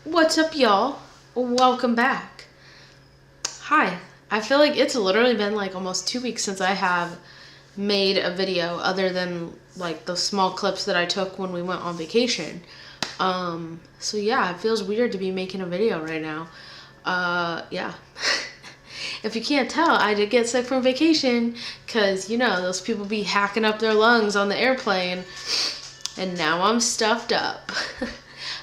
What's up, y'all? Welcome back. Hi. I feel like it's literally been like almost 2 weeks since I have made a video other than like the small clips that I took when we went on vacation. So yeah, it feels weird to be making a video right now. Yeah. If you can't tell, I did get sick from vacation because, you know, those people be hacking up their lungs on the airplane, and now I'm stuffed up.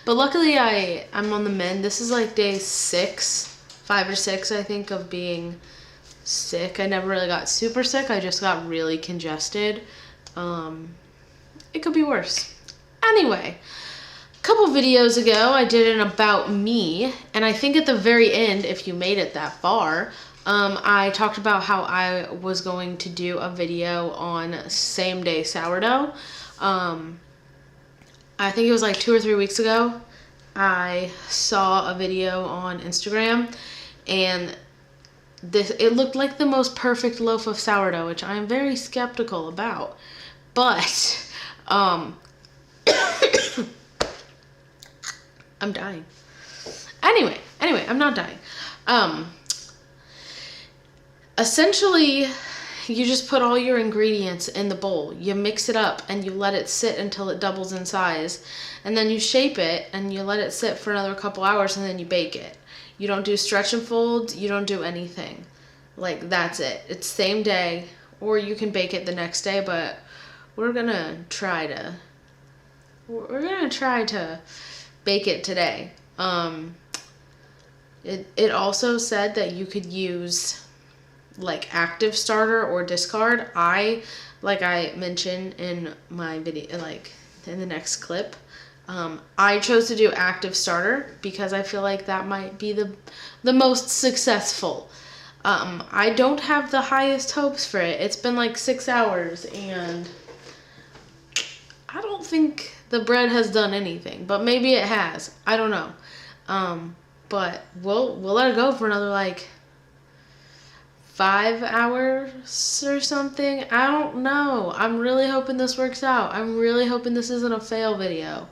But luckily I'm on the mend. This is like day 5 or 6, I think, of being sick. I never really got super sick. I just got really congested. It could be worse. Anyway, a couple videos ago, I did an about me, and I think at the very end, if you made it that far, I talked about how I was going to do a video on same day sourdough. I think it was like 2 or 3 weeks ago, I saw a video on Instagram, and it looked like the most perfect loaf of sourdough, which I am very skeptical about. But I'm dying. Anyway, I'm not dying. Essentially, you just put all your ingredients in the bowl. You mix it up and you let it sit until it doubles in size. And then you shape it and you let it sit for another couple hours, and then you bake it. You don't do stretch and fold. You don't do anything. Like, that's it. It's same day, or you can bake it the next day, but we're gonna try to bake it today. It also said that you could use like active starter or discard. Like I mentioned in my video, like in the next clip, I chose to do active starter because I feel like that might be the most successful. I don't have the highest hopes for it. It's been like 6 hours, and I don't think the bread has done anything, but maybe it has. I don't know. But we'll let it go for another like 5 hours or something. I don't know. I'm really hoping this works out. I'm really hoping this isn't a fail video.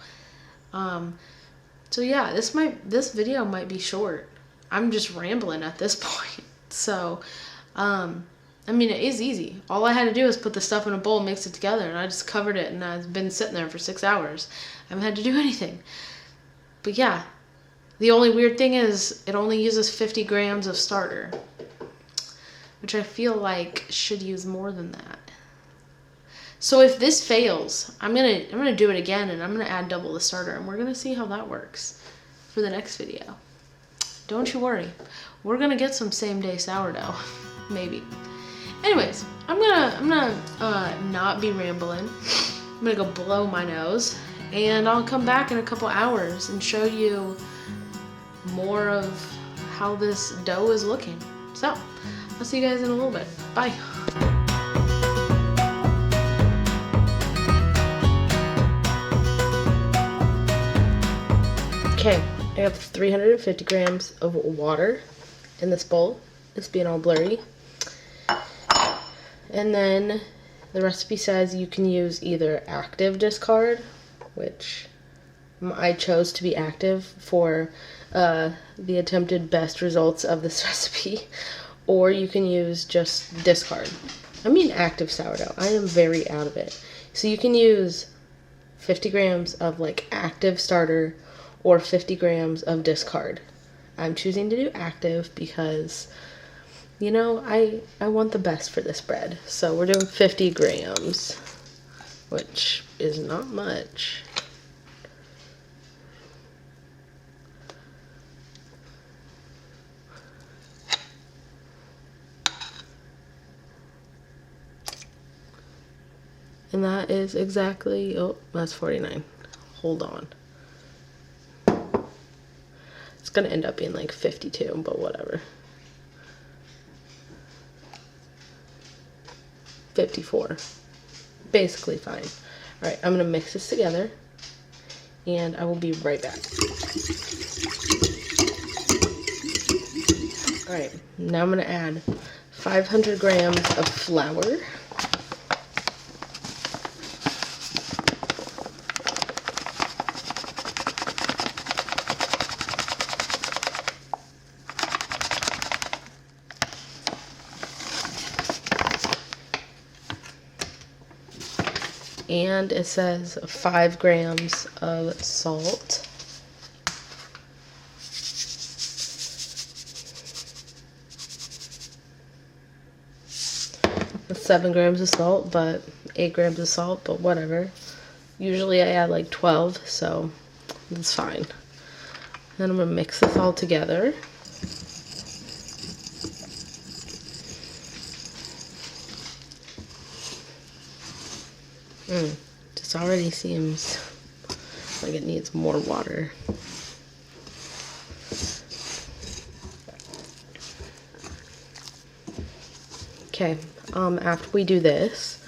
So yeah, this video might be short. I'm just rambling at this point. So, I mean, it is easy. All I had to do is put the stuff in a bowl, mix it together, and I just covered it, and I've been sitting there for 6 hours. I haven't had to do anything. But yeah, the only weird thing is it only uses 50 grams of starter, which I feel like should use more than that. So if this fails, I'm gonna do it again, and I'm gonna add double the starter, and we're gonna see how that works for the next video. Don't you worry, we're gonna get some same day sourdough, maybe. Anyways, I'm gonna not be rambling. I'm gonna go blow my nose, and I'll come back in a couple hours and show you more of how this dough is looking. So, I'll see you guys in a little bit. Bye. Okay, I have 350 grams of water in this bowl. It's being all blurry. And then the recipe says you can use either active discard, which I chose to be active for the attempted best results of this recipe, or you can use just discard. I mean active sourdough. I am very out of it. So you can use 50 grams of like active starter or 50 grams of discard. I'm choosing to do active because, you know, I want the best for this bread. So we're doing 50 grams, which is not much. And that is exactly, oh, that's 49. Hold on. It's gonna end up being like 52, but whatever. 54. Basically fine. Alright, I'm gonna mix this together, and I will be right back. Alright, now I'm gonna add 500 grams of flour. and it says 5 grams of salt. That's 7 grams of salt, but 8 grams of salt, but whatever. Usually I add like 12, so that's fine. Then I'm gonna mix this all together. This already seems like it needs more water. Okay, after we do this,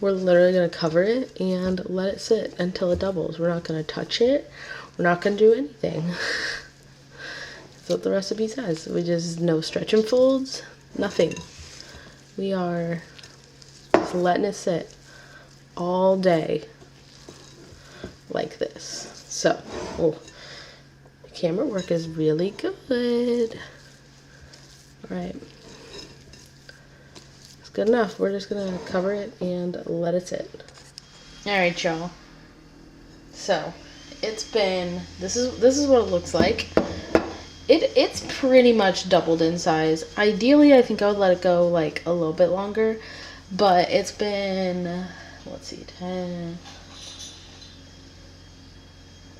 we're literally gonna cover it and let it sit until it doubles. We're not gonna touch it. We're not gonna do anything. That's what the recipe says. We just no stretch and folds, nothing. We are just letting it sit all day like this. So, the camera work is really good. All right. Good enough. We're just gonna cover it and let it sit. All right, y'all. So it's been. This is what it looks like. It's pretty much doubled in size. Ideally, I think I would let it go like a little bit longer, but it's been, let's see,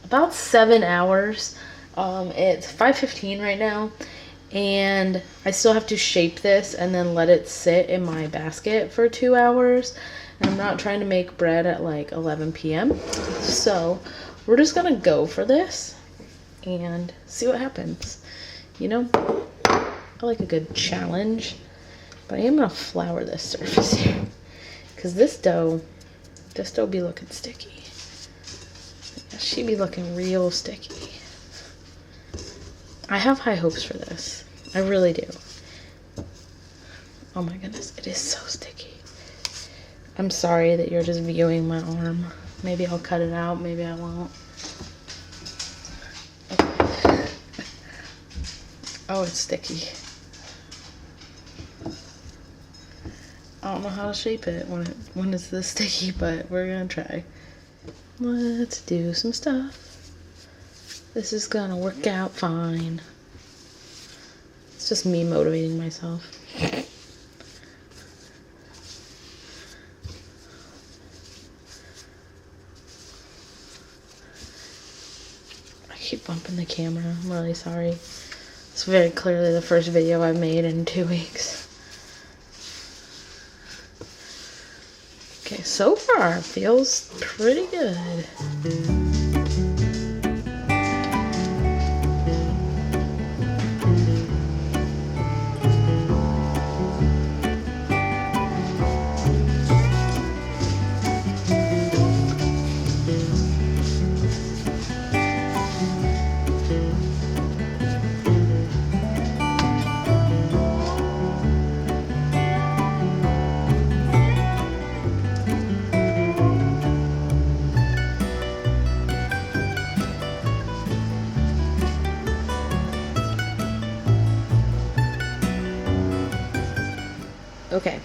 about 7 hours. It's 5:15 right now. And I still have to shape this and then let it sit in my basket for 2 hours. And I'm not trying to make bread at like 11 p.m. So we're just gonna go for this and see what happens. You know, I like a good challenge, but I am gonna flour this surface here because this dough be looking sticky. She be looking real sticky. I have high hopes for this. I really do. Oh my goodness, it is so sticky. I'm sorry that you're just viewing my arm. Maybe I'll cut it out, maybe I won't. Okay. Oh, it's sticky. I don't know how to shape it when it's this sticky, but we're gonna try. Let's do some stuff. This is gonna work out fine. It's just me motivating myself. I keep bumping the camera. I'm really sorry. It's very clearly the first video I've made in 2 weeks. Okay, so far it feels pretty good. Okay,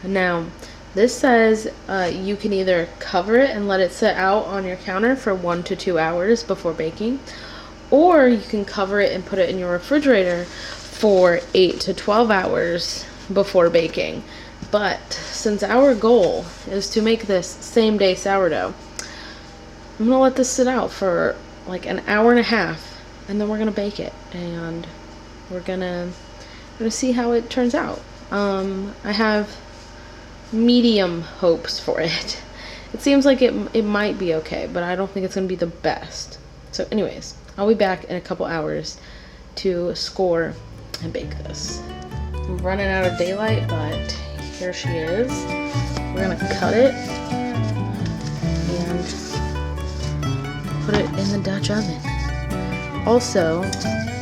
now this says you can either cover it and let it sit out on your counter for 1 to 2 hours before baking, or you can cover it and put it in your refrigerator for 8 to 12 hours before baking. But since our goal is to make this same day sourdough, I'm gonna let this sit out for like an hour and a half, and then we're gonna bake it, and we're gonna see how it turns out. I have medium hopes for it. It seems like it might be okay, but I don't think it's gonna be the best. So anyways, I'll be back in a couple hours to score and bake this. I'm running out of daylight, but here she is. We're gonna cut it and put it in the Dutch oven. Also,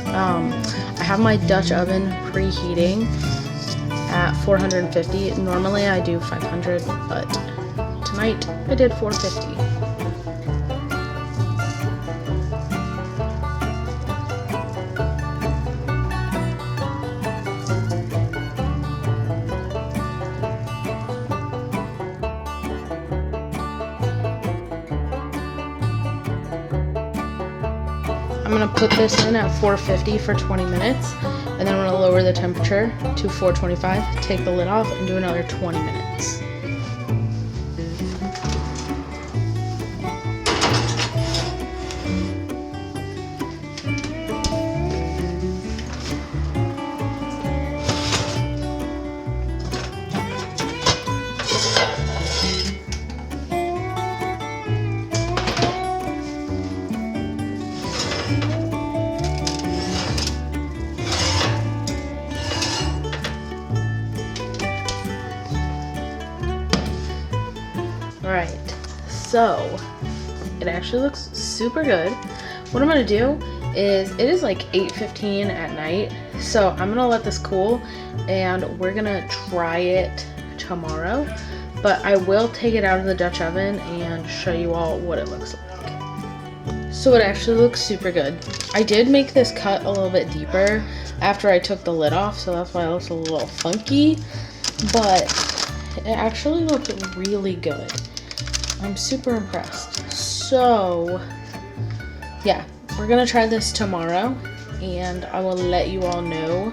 I have my Dutch oven preheating at 450. Normally I do 500, but tonight I did 450. I'm gonna put this in at 450 for 20 minutes, and then I'm gonna lower the temperature to 425, take the lid off, and do another 20 minutes. Alright, so it actually looks super good. What I'm gonna do is, it is like 8:15 at night, so I'm gonna let this cool and we're gonna try it tomorrow, but I will take it out of the Dutch oven and show you all what it looks like. So it actually looks super good. I did make this cut a little bit deeper after I took the lid off, so that's why it looks a little funky, but it actually looked really good. I'm super impressed. So yeah, we're gonna try this tomorrow and I will let you all know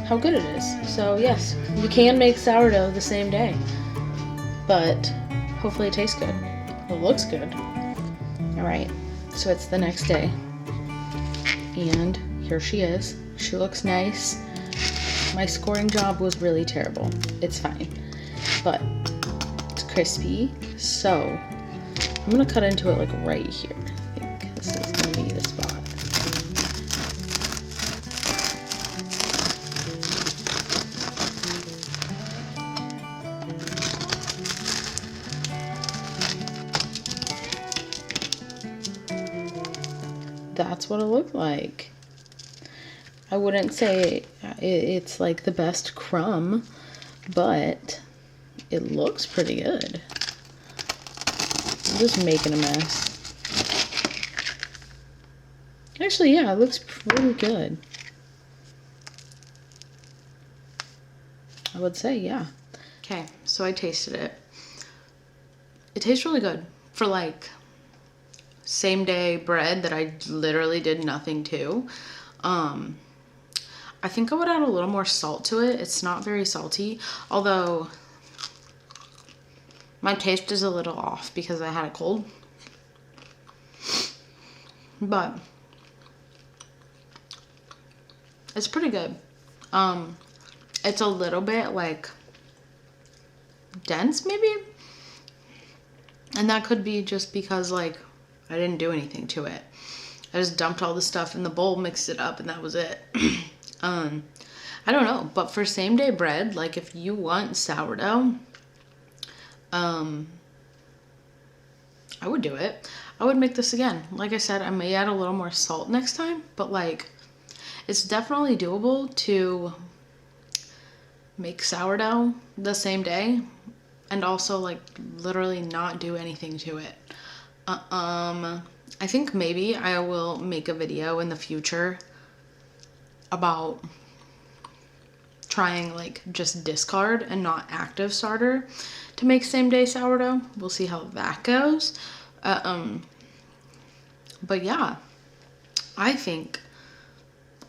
how good it is. So yes, you can make sourdough the same day, but hopefully it tastes good. It looks good. All right, so it's the next day and here she is. She looks nice. My scoring job was really terrible. It's fine, but it's crispy. So I'm gonna cut into it like right here. I think this is gonna be the spot. That's what it looked like. I wouldn't say it's like the best crumb, but it looks pretty good. I'm just making a mess. Actually, yeah, it looks pretty good. I would say, yeah. Okay, so I tasted it. It tastes really good for like same day bread that I literally did nothing to. I think I would add a little more salt to it. It's not very salty, although my taste is a little off because I had a cold. But it's pretty good. It's a little bit like dense maybe. And that could be just because like I didn't do anything to it. I just dumped all the stuff in the bowl, mixed it up, and that was it. I don't know, but for same day bread, like if you want sourdough, I would do it. I would make this again. Like I said, I may add a little more salt next time, but like it's definitely doable to make sourdough the same day and also like literally not do anything to it. I think maybe I will make a video in the future about trying like just discard and not active starter to make same day sourdough. We'll see how that goes. But yeah, I think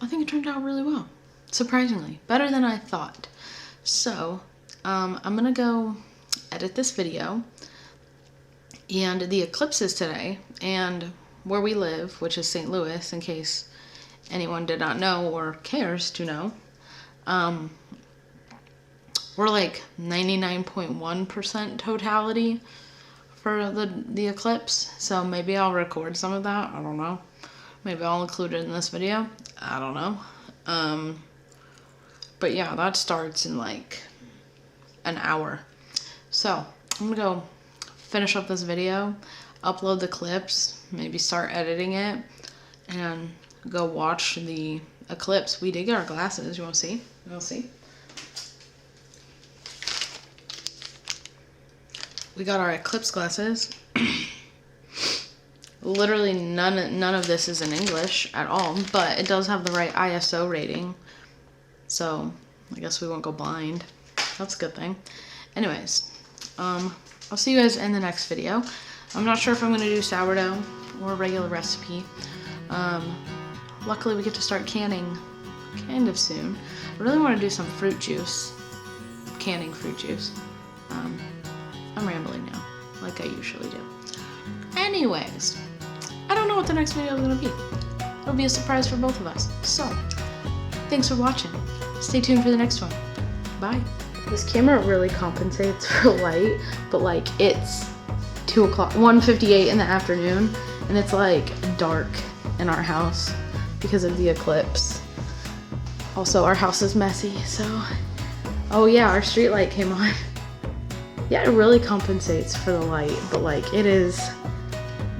it turned out really well. Surprisingly, better than I thought. So, I'm gonna go edit this video, and the eclipse is today, and where we live, which is St. Louis, in case anyone did not know or cares to know, we're like 99.1% totality for the eclipse, so maybe I'll record some of that. I don't know. Maybe I'll include it in this video. I don't know. But yeah, that starts in like an hour. So I'm gonna go finish up this video, upload the clips, maybe start editing it, and go watch the eclipse. We did get our glasses. You wanna see? You wanna see? We got our eclipse glasses. Literally none of this is in English at all, but it does have the right ISO rating. So I guess we won't go blind. That's a good thing. Anyways, I'll see you guys in the next video. I'm not sure if I'm gonna do sourdough or a regular recipe, Luckily we get to start canning kind of soon. I really want to do some fruit juice, canning fruit juice. I'm rambling now, like I usually do. Anyways, I don't know what the next video is going to be. It'll be a surprise for both of us. So, thanks for watching. Stay tuned for the next one. Bye. This camera really compensates for light, but like it's 2 o'clock, 1:58 in the afternoon, and it's like dark in our house because of the eclipse. Also, our house is messy, so. Oh yeah, our street light came on. Yeah, it really compensates for the light, but like it is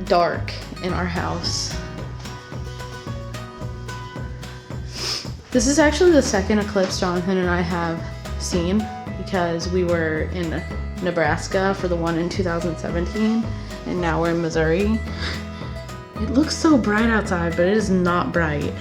dark in our house. This is actually the second eclipse Jonathan and I have seen, because we were in Nebraska for the one in 2017, and now we're in Missouri. It looks so bright outside, but it is not bright.